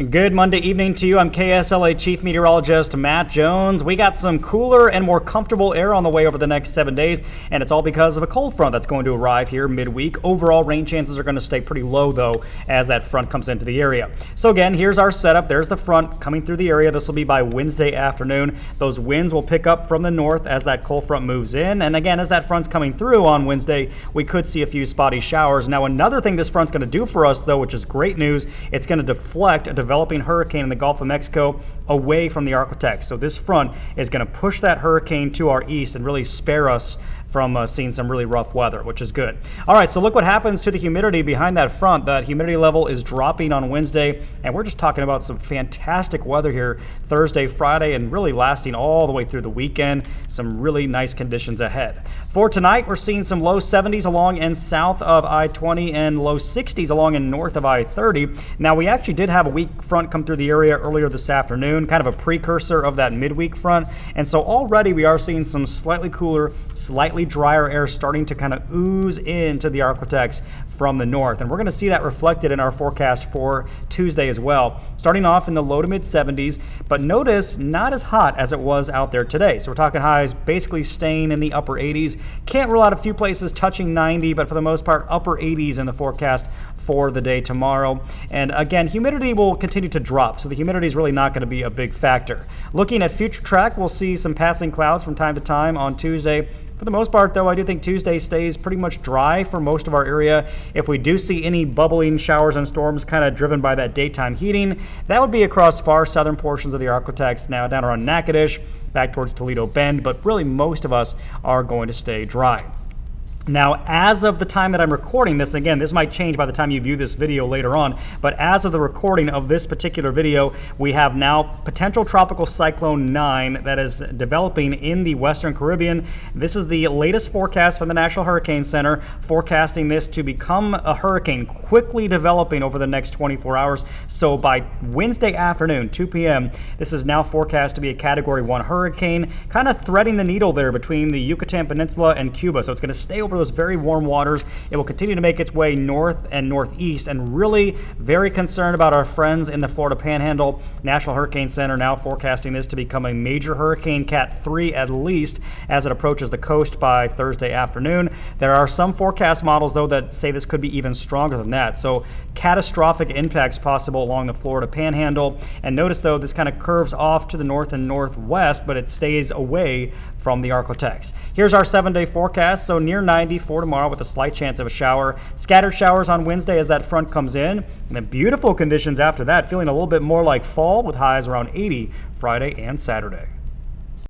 Good Monday evening to you. I'm KSLA Chief Meteorologist Matt Jones. We got some cooler and more comfortable air on the way over the next 7 days, and it's all because of a cold front that's going to arrive here midweek. Overall, rain chances are going to stay pretty low, though, as that front comes into the area. So again, here's our setup. There's the front coming through the area. This will be by Wednesday afternoon. Those winds will pick up from the north as that cold front moves in, and again, as that front's coming through on Wednesday, we could see a few spotty showers. Now, another thing this front's going to do for us, though, which is great news, it's going to deflect a developing hurricane in the Gulf of Mexico away from the Arctic. So this front is going to push that hurricane to our east and really spare us from seeing some really rough weather, which is good. All right, so look what happens to the humidity behind that front. That humidity level is dropping on Wednesday, and we're just talking about some fantastic weather here Thursday, Friday, and really lasting all the way through the weekend. Some really nice conditions ahead. For tonight, we're seeing some low 70s along and south of I-20 and low 60s along and north of I-30. Now, we actually did have a weak front come through the area earlier this afternoon, kind of a precursor of that midweek front, and so already we are seeing some slightly cooler, slightly drier air starting to kind of ooze into the Arctic from the north, and we're going to see that reflected in our forecast for Tuesday as well, starting off in the low to mid 70s, but notice not as hot as it was out there today. So we're talking highs basically staying in the upper 80s. Can't rule out a few places touching 90, but for the most part upper 80s in the forecast for the day tomorrow. And again, humidity will continue to drop, so the humidity is really not going to be a big factor. Looking at future track, we'll see some passing clouds from time to time on Tuesday. For the most part, though, I do think Tuesday stays pretty much dry for most of our area. If we do see any bubbling showers and storms kind of driven by that daytime heating, that would be across far southern portions of the Arctic, now down around Natchitoches, back towards Toledo Bend, but really most of us are going to stay dry. Now, as of the time that I'm recording this, again, this might change by the time you view this video later on, but as of the recording of this particular video, we have now potential tropical cyclone 9 that is developing in the Western Caribbean. This is the latest forecast from the National Hurricane Center, forecasting this to become a hurricane quickly developing over the next 24 hours. So by Wednesday afternoon, 2 p.m., this is now forecast to be a Category 1 hurricane, kind of threading the needle there between the Yucatan Peninsula and Cuba. So it's going to stay over those very warm waters. It will continue to make its way north and northeast, and really very concerned about our friends in the Florida Panhandle. National Hurricane Center now forecasting this to become a major hurricane, Cat 3 at least, as it approaches the coast by Thursday afternoon. There are some forecast models, though, that say this could be even stronger than that. So catastrophic impacts possible along the Florida Panhandle. And notice, though, this kind of curves off to the north and northwest, but it stays away from the Arctic. Here's our 7-day forecast. So near 90 for tomorrow with a slight chance of a shower. Scattered showers on Wednesday as that front comes in. And then beautiful conditions after that, feeling a little bit more like fall with highs around 80 Friday and Saturday.